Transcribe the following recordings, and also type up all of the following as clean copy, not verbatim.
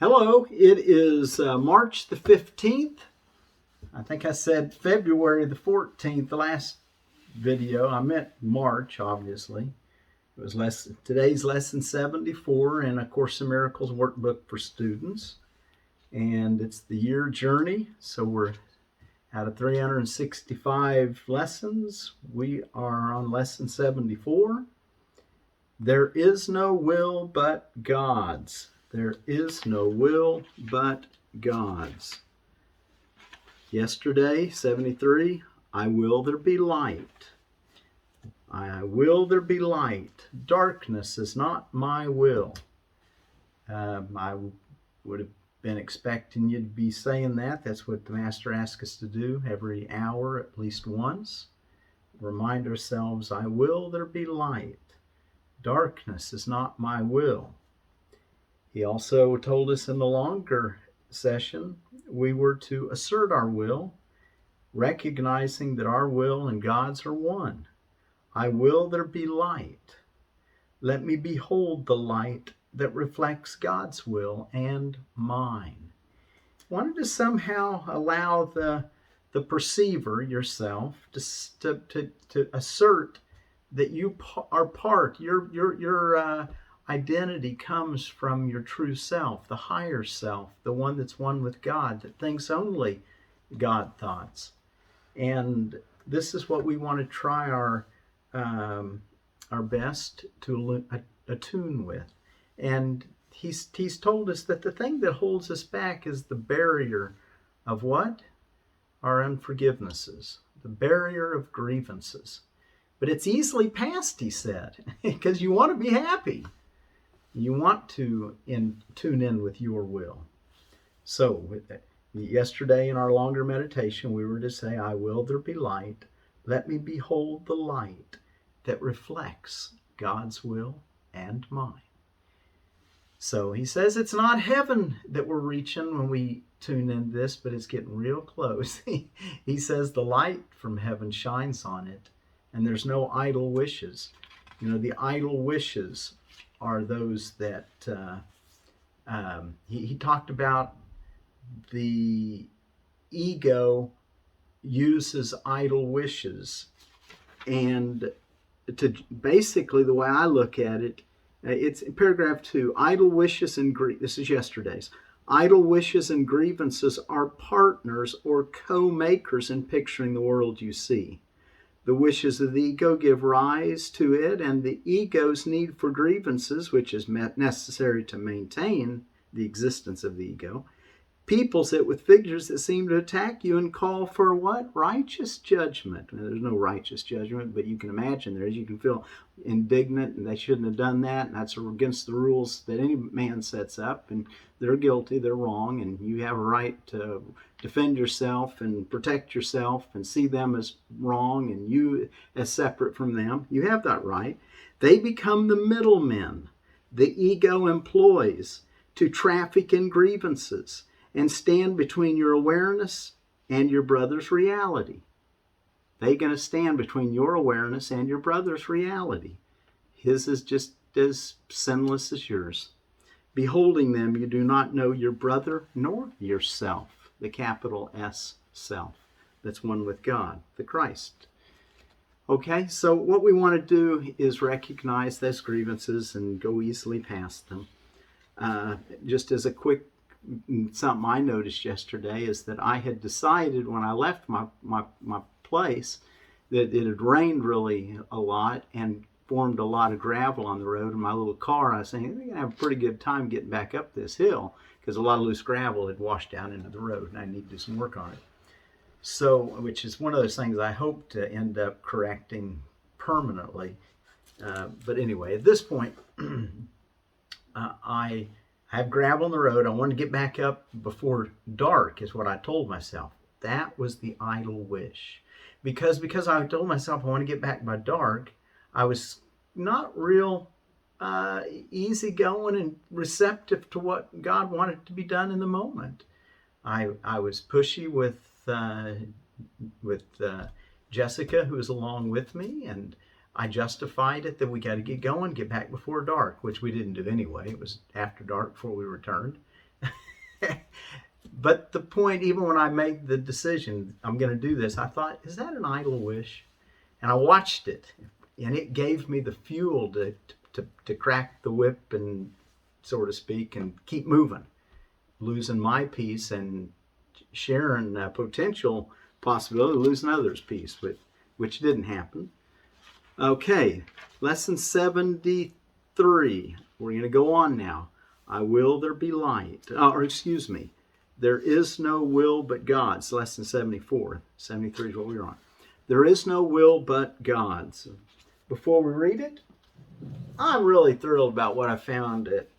Hello, it is March the 15th. I think I said February the 14th, the last video. I meant March, obviously. It was today's lesson 74 in A Course in Miracles workbook for students. And it's the year journey. So we're out of 365 lessons. We are on lesson 74. There is no will but God's. There is no will but God's. Yesterday, 73, I will there be light. I will there be light. Darkness is not my will. I would have been expecting you to be saying that. That's what the Master asks us to do every hour, at least once. Remind ourselves, I will there be light. Darkness is not my will. He also told us in the longer session we were to assert our will, recognizing that our will and God's are one. I will there be light. Let me behold the light that reflects God's will and mine. Wanted to somehow allow the perceiver, yourself, to assert that you are part, your identity comes from your true self, the higher self, the one that's one with God, that thinks only God thoughts. And this is what we want to try our best to attune with. And he's told us that the thing that holds us back is the barrier of what? Our unforgivenesses, the barrier of grievances. But it's easily passed, he said, because you want to be happy. You want to tune in with your will. So yesterday in our longer meditation, we were to say, I will there be light. Let me behold the light that reflects God's will and mine. So he says it's not heaven that we're reaching when we tune into this, but it's getting real close. He says the light from heaven shines on it, and there's no idle wishes. You know, the idle wishes are those that he talked about. The ego uses idle wishes, and to basically, the way I look at it, it's in paragraph 2. Idle wishes and this is yesterday's. Idle wishes and grievances are partners or co-makers in picturing the world you see. The wishes of the ego give rise to it, and the ego's need for grievances, which is necessary to maintain the existence of the ego, peoples it with figures that seem to attack you and call for what? Righteous judgment. Well, there's no righteous judgment, but you can imagine there is. You can feel indignant, and they shouldn't have done that, and that's against the rules that any man sets up, and they're guilty, they're wrong, and you have a right to defend yourself and protect yourself and see them as wrong and you as separate from them. You have that right. They become the middlemen the ego employs to traffic in grievances and stand between your awareness and your brother's reality. They're going to stand between your awareness and your brother's reality. His is just as sinless as yours. Beholding them, you do not know your brother nor yourself, the capital S self, that's one with God, the Christ. Okay, so what we want to do is recognize those grievances and go easily past them. Just as a quick something I noticed yesterday is that I had decided when I left my place that it had rained really a lot and formed a lot of gravel on the road in my little car. I was saying, we're going to have a pretty good time getting back up this hill because a lot of loose gravel had washed down into the road and I need to do some work on it. So, which is one of those things I hope to end up correcting permanently. But anyway, at this point, I have gravel on the road. I want to get back up before dark is what I told myself. That was the idle wish. Because I told myself I want to get back by dark, I was not real easygoing and receptive to what God wanted to be done in the moment. I was pushy with Jessica, who was along with me, and I justified it that we got to get going, get back before dark, which we didn't do anyway. It was after dark before we returned. But the point, even when I made the decision, I'm going to do this, I thought, is that an idle wish? And I watched it, and it gave me the fuel to crack the whip and, so to speak, and keep moving, losing my peace and sharing a potential possibility of losing others' peace, which didn't happen. Okay, lesson 73. We're going to go on now. I will there be light. There is no will but God's. Lesson 74. 73 is what we were on. There is no will but God's. Before we read it, I'm really thrilled about what I found at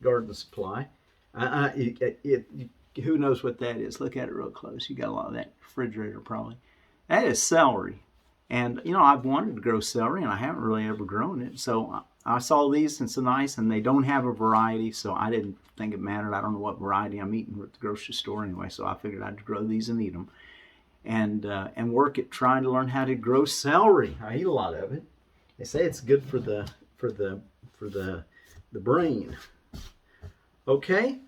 Garden Supply. Who knows what that is? Look at it real close. You got a lot of that refrigerator probably. That is celery. And, I've wanted to grow celery, and I haven't really ever grown it. So I saw these, and it's nice, and they don't have a variety, so I didn't think it mattered. I don't know what variety I'm eating at the grocery store anyway, so I figured I'd grow these and eat them. And work at trying to learn how to grow celery. I eat a lot of it. They say it's good for the brain. Okay?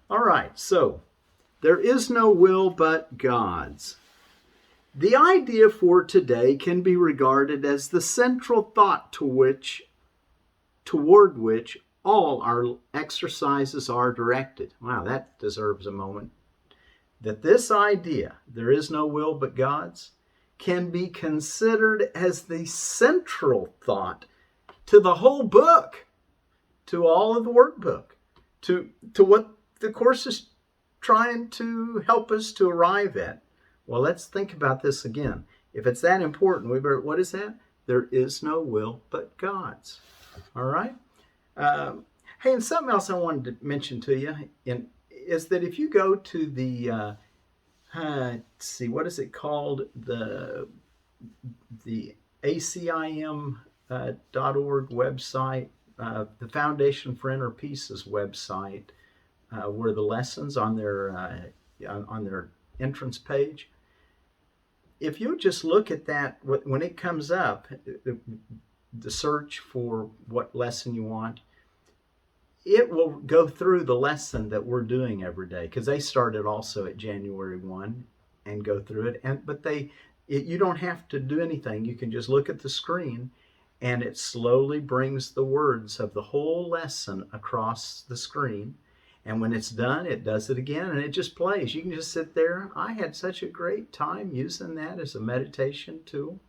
All right, so there is no will but God's. The idea for today can be regarded as the central thought toward which all our exercises are directed. Wow, that deserves a moment. That this idea, there is no will but God's, can be considered as the central thought to the whole book, to all of the workbook, to what the course is trying to help us to arrive at. Well, let's think about this again. If it's that important, what is that? There is no will but God's. All right? Hey, and something else I wanted to mention to you is that if you go to the, let's see, what is it called? The ACIM.org website, the Foundation for Inner Peace's website, where the lessons on their entrance page. If you just look at that, when it comes up, the search for what lesson you want, it will go through the lesson that we're doing every day, because they started also at January 1 and go through it. But you don't have to do anything. You can just look at the screen, and it slowly brings the words of the whole lesson across the screen. And when it's done, it does it again, and it just plays. You can just sit there. I had such a great time using that as a meditation tool.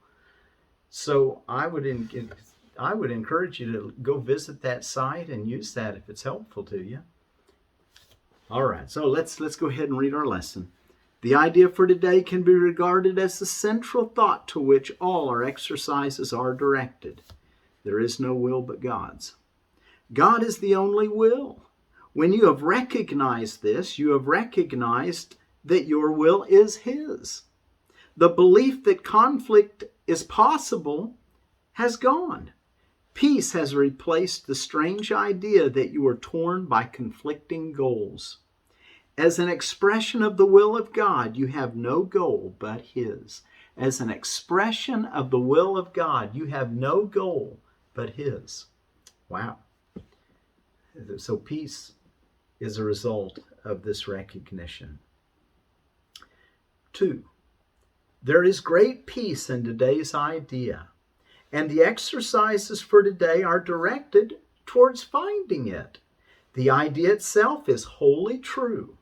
So I would encourage you to go visit that site and use that if it's helpful to you. All right, so let's go ahead and read our lesson. The idea for today can be regarded as the central thought to which all our exercises are directed. There is no will but God's. God is the only will. When you have recognized this, you have recognized that your will is His. The belief that conflict is possible has gone. Peace has replaced the strange idea that you are torn by conflicting goals. As an expression of the will of God, you have no goal but His. As an expression of the will of God, you have no goal but His. Wow. So peace is a result of this recognition. 2. There is great peace in today's idea, and the exercises for today are directed towards finding it. The idea itself is wholly true.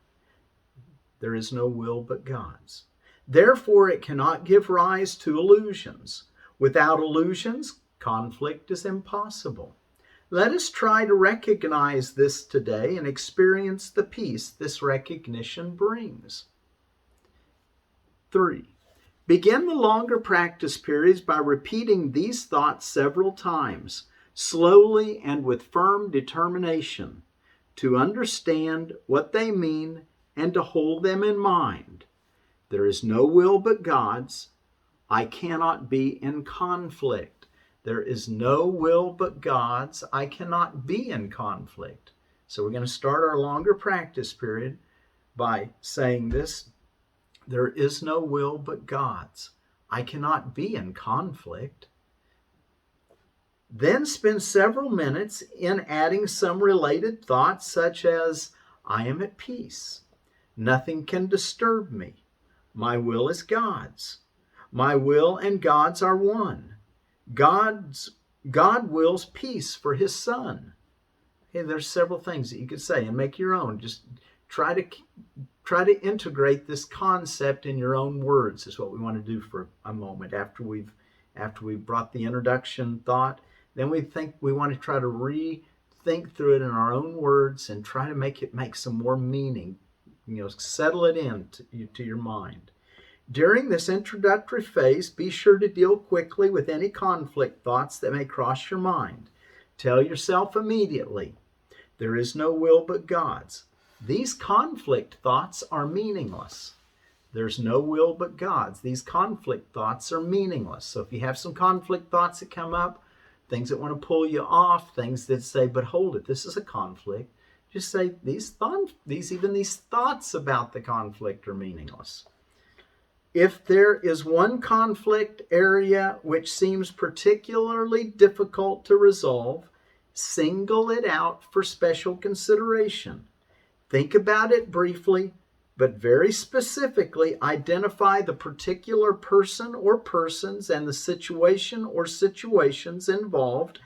There is no will but God's. Therefore, it cannot give rise to illusions. Without illusions, conflict is impossible. Let us try to recognize this today and experience the peace this recognition brings. 3. Begin the longer practice periods by repeating these thoughts several times, slowly and with firm determination, to understand what they mean and to hold them in mind. There is no will but God's. I cannot be in conflict. There is no will but God's. I cannot be in conflict. So we're going to start our longer practice period by saying this. There is no will but God's. I cannot be in conflict. Then spend several minutes in adding some related thoughts, such as, I am at peace. Nothing can disturb me. My will is God's. My will and God's are one. God wills peace for his Son. Okay, there's several things that you could say and make your own. Just try to integrate this concept in your own words is what we want to do for a moment after we've brought the introduction thought. Then we want to try to rethink through it in our own words and try to make it make some more meaning. Settle it in to your mind. During this introductory phase, be sure to deal quickly with any conflict thoughts that may cross your mind. Tell yourself immediately, there is no will but God's. These conflict thoughts are meaningless. There's no will but God's. These conflict thoughts are meaningless. So if you have some conflict thoughts that come up, things that want to pull you off, things that say, but hold it, this is a conflict, just say these thoughts about the conflict are meaningless. If there is one conflict area which seems particularly difficult to resolve, single it out for special consideration. Think about it briefly, but very specifically identify the particular person or persons and the situation or situations involved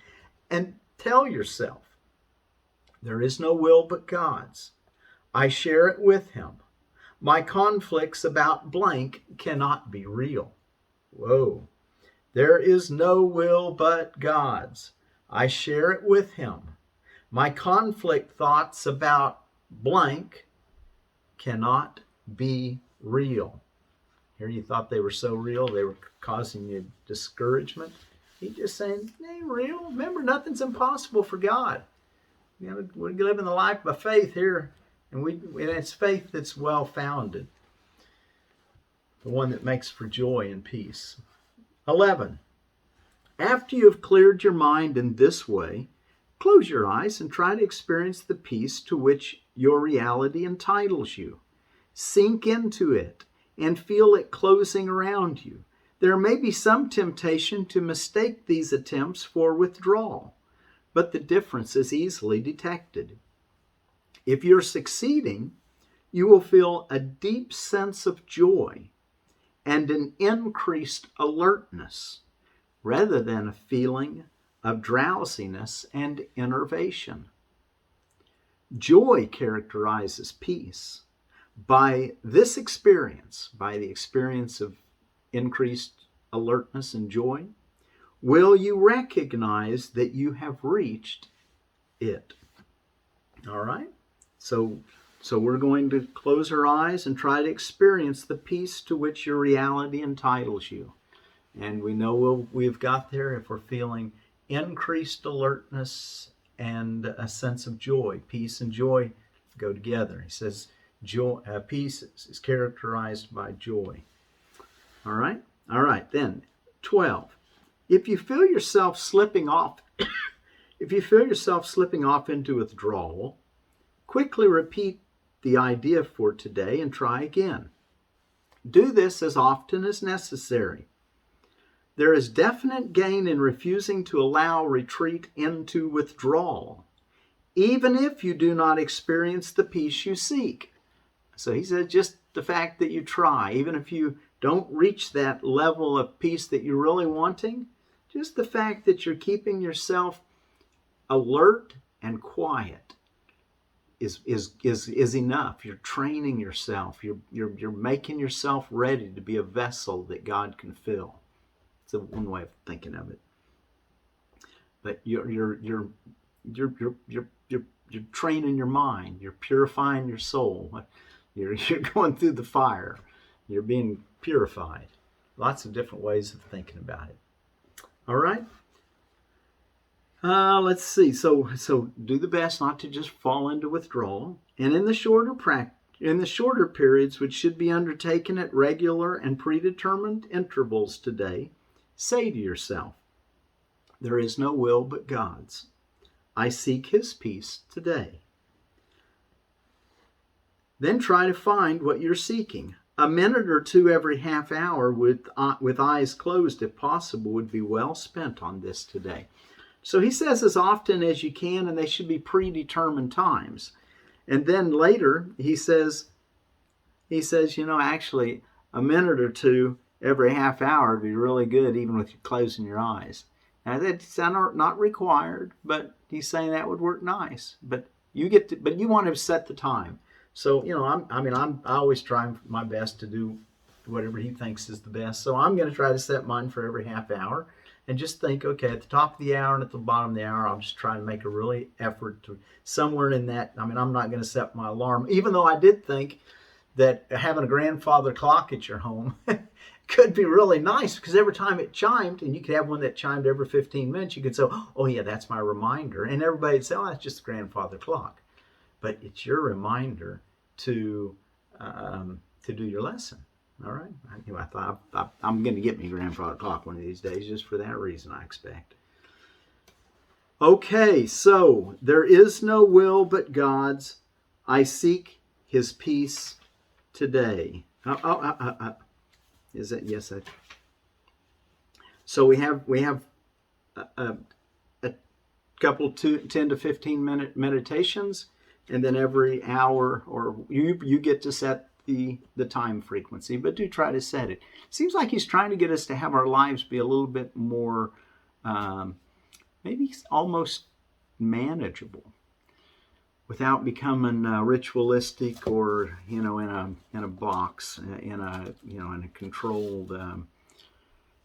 and tell yourself, there is no will but God's. I share it with him. My conflicts about blank cannot be real. Whoa. There is no will but God's. I share it with him. My conflict thoughts about blank cannot be real. Here you thought they were so real, they were causing you discouragement. He's just saying, they ain't real. Remember, nothing's impossible for God. We're living the life by faith here. And it's faith that's well-founded, the one that makes for joy and peace. 11. After you have cleared your mind in this way, close your eyes and try to experience the peace to which your reality entitles you. Sink into it and feel it closing around you. There may be some temptation to mistake these attempts for withdrawal, but the difference is easily detected. If you're succeeding, you will feel a deep sense of joy and an increased alertness rather than a feeling of drowsiness and enervation. Joy characterizes peace. By this experience, by the experience of increased alertness and joy, will you recognize that you have reached it? All right? So we're going to close our eyes and try to experience the peace to which your reality entitles you. And we know we've got there if we're feeling increased alertness and a sense of joy. Peace and joy go together. He says peace is characterized by joy. All right, then 12. If you feel yourself slipping off into withdrawal, quickly repeat the idea for today and try again. Do this as often as necessary. There is definite gain in refusing to allow retreat into withdrawal, even if you do not experience the peace you seek. So he said just the fact that you try, even if you don't reach that level of peace that you're really wanting, just the fact that you're keeping yourself alert and quiet is enough. You're training yourself. You're making yourself ready to be a vessel that God can fill. It's one way of thinking of it. But you're training your mind. You're purifying your soul. You're going through the fire. You're being purified. Lots of different ways of thinking about it. All right. Let's see. So do the best not to just fall into withdrawal. And in the shorter periods, which should be undertaken at regular and predetermined intervals today, say to yourself, there is no will but God's. I seek his peace today. Then try to find what you're seeking. A minute or two every half hour with eyes closed, if possible, would be well spent on this today. So he says as often as you can, and they should be predetermined times. And then later he says, actually a minute or two every half hour would be really good, even with you closing your eyes. Now that's not required, but he's saying that would work nice. But you want to set the time. So I always try my best to do whatever he thinks is the best. So I'm going to try to set mine for every half hour, and just think, okay, at the top of the hour and at the bottom of the hour, I'll just try to make a really effort to somewhere in that. I'm not going to set my alarm, even though I did think that having a grandfather clock at your home could be really nice, because every time it chimed, and you could have one that chimed every 15 minutes, you could say, oh yeah, that's my reminder. And everybody would say, oh, that's just the grandfather clock. But it's your reminder to do your lesson. All right. I thought I'm going to get me a grandfather clock one of these days, just for that reason, I expect. Okay, so there is no will but God's. I seek his peace today. Is that yes? So we have a couple 10 to 15 minute meditations, and then every hour, or you get to set the time frequency, but do try to set it. Seems like he's trying to get us to have our lives be a little bit more, maybe almost manageable, without becoming ritualistic, or in a box, in a controlled.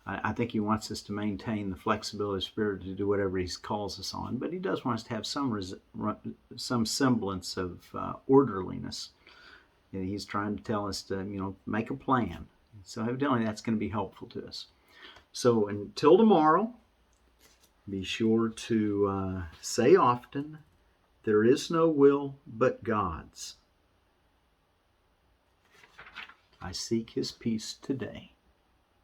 I think he wants us to maintain the flexibility of spirit to do whatever he calls us on, but he does want us to have some semblance of orderliness. And he's trying to tell us to make a plan. So evidently that's going to be helpful to us. So until tomorrow, be sure to say often, there is no will but God's. I seek his peace today.